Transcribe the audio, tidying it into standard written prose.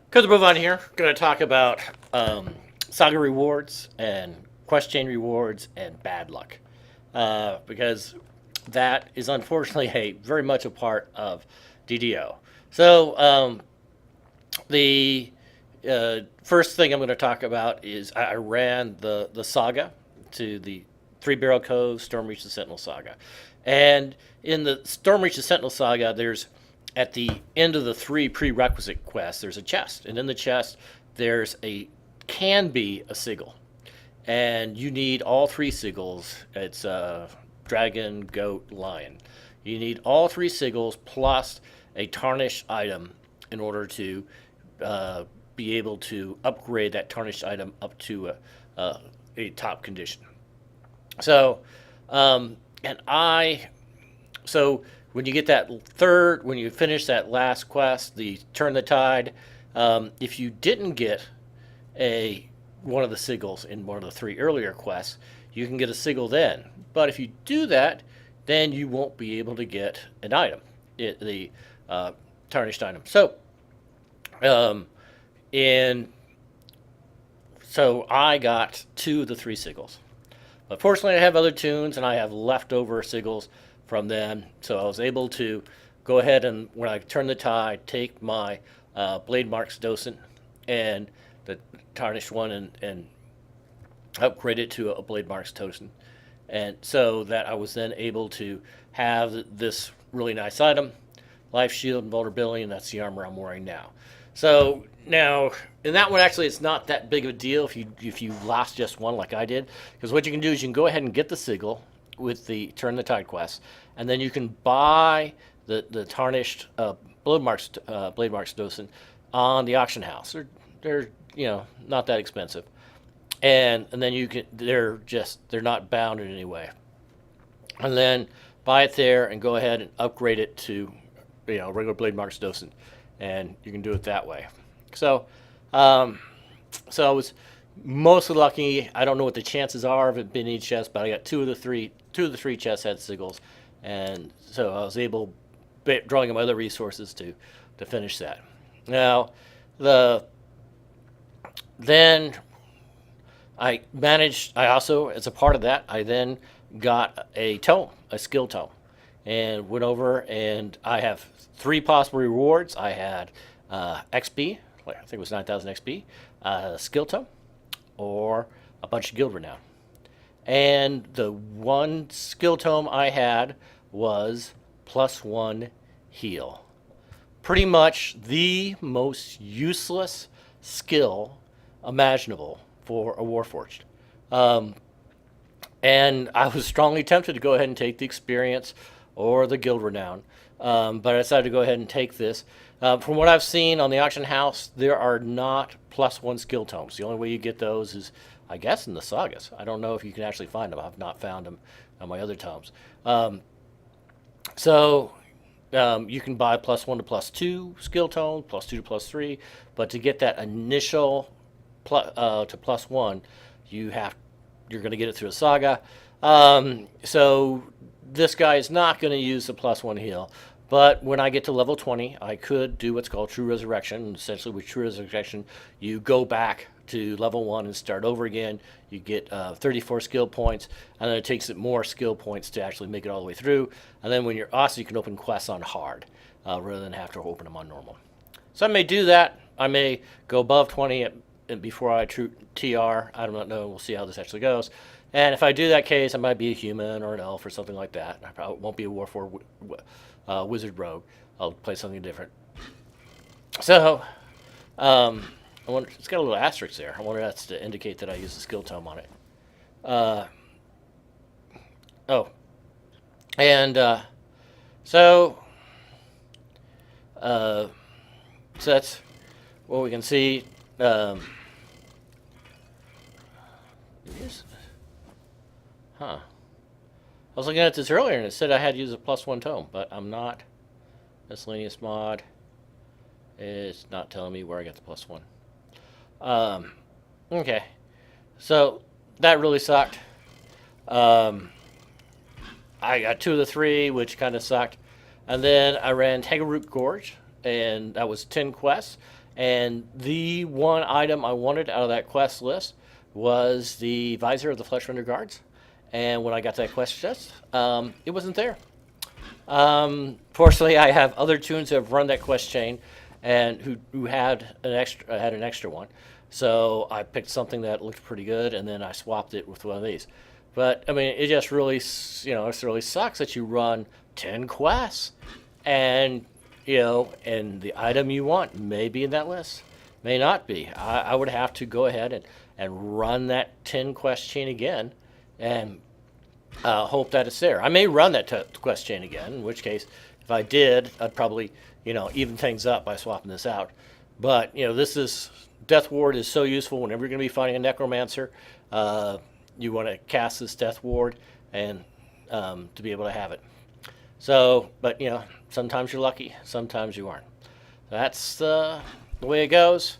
Because move on here, going to talk about Saga rewards and quest chain rewards and bad luck, because that is unfortunately a very much a part of DDO. So the first thing I'm going to talk about is I ran the Saga to the Three Barrel Cove, Stormreach, and Sentinel Saga, and in the Stormreach and Sentinel Saga, there's at the end of the three prerequisite quests, there's a chest, and in the chest, there's a can be a sigil, and you need all three sigils. It's dragon, goat, lion. You need all three sigils plus a tarnished item in order to be able to upgrade that tarnished item up to a top condition. So, and I so when you get that when you finish that last quest, the Turn the Tide, if you didn't get a one of the sigils in one of the three earlier quests, you can get a sigil then. But if you do that, then you won't be able to get an item, the tarnished item. So, um, in so I got two of the three sigils. But fortunately, I have other tunes and I have leftover sigils from them, so I was able to go ahead and when I turn the tide, take my blade marks docent and the tarnished one and upgrade it to a blade marks docent, and so that I was then able to have this really nice item, life shield and vulnerability, and that's the armor I'm wearing now. So now, in that one, actually, it's not that big of a deal if you lost just one like I did, because what you can do is you can go ahead and get the sigil with the Turn the Tide quest, and then you can buy the tarnished blade marks docent on the auction house. They're not that expensive, and then you can they're not bound in any way, and then buy it there and go ahead and upgrade it to regular blade marks docent, and you can do it that way. So, um, so I was mostly lucky. I don't know what the chances are of it being each chest, but I got two of the three chests had sigils, and so I was able, drawing on my other resources to finish that. Now, the then I managed. I also, as a part of that, I then got a tome, a skill tome, and went over and I have three possible rewards. I had XP, I think it was 9,000 XP, skill tome, or a bunch of guild renown. And the one skill tome I had was +1 heal. Pretty much the most useless skill imaginable for a Warforged. Um, and I was strongly tempted to go ahead and take the experience or the guild renown, but I decided to go ahead and take this. From what I've seen on the auction house, there are not +1 skill tomes. The only way you get those is, I guess, in the sagas. I don't know if you can actually find them. I've not found them on my other tomes. So you can buy +1 to +2 skill tone, +2 to +3, but to get that initial to +1, you're going to get it through a saga. So this guy is not going to use the +1 heal. But when I get to level 20, I could do what's called True Resurrection. And essentially, with True Resurrection, you go back to level 1 and start over again. You get 34 skill points, and then it takes it more skill points to actually make it all the way through. And then when you're awesome, you can open quests on hard rather than have to open them on normal. So I may do that. I may go above 20 before I TR. I don't know. We'll see how this actually goes. And if I do that case, I might be a human or an elf or something like that. I probably won't be a Warforged wizard rogue. I'll play something different. So, I wonder, it's got a little asterisk there. I wonder if that's to indicate that I use a skill tome on it. Uh, oh, and so, uh, so that's what we can see. It is, huh? I was looking at this earlier and it said I had to use a +1 tome, but I'm not. Miscellaneous mod. It's not telling me where I got the +1. Okay. So that really sucked. I got two of the three, which kind of sucked. And then I ran Tangle Root Gorge, and that was 10 quests. And the one item I wanted out of that quest list was the Visor of the Fleshrender Guards. And when I got to that quest list, it wasn't there. Fortunately, I have other tunes who have run that quest chain, and who had an extra one. So I picked something that looked pretty good, and then I swapped it with one of these. But I mean, it just really, it really sucks that you run 10 quests, and and the item you want may be in that list, may not be. I would have to go ahead and run that 10 quest chain again, and hope that it's there. I may run that quest chain again, in which case, if I did, I'd probably, even things up by swapping this out. But, this is, Death Ward is so useful whenever you're going to be fighting a Necromancer. You want to cast this Death Ward and to be able to have it. So, but, sometimes you're lucky, sometimes you aren't. That's the way it goes.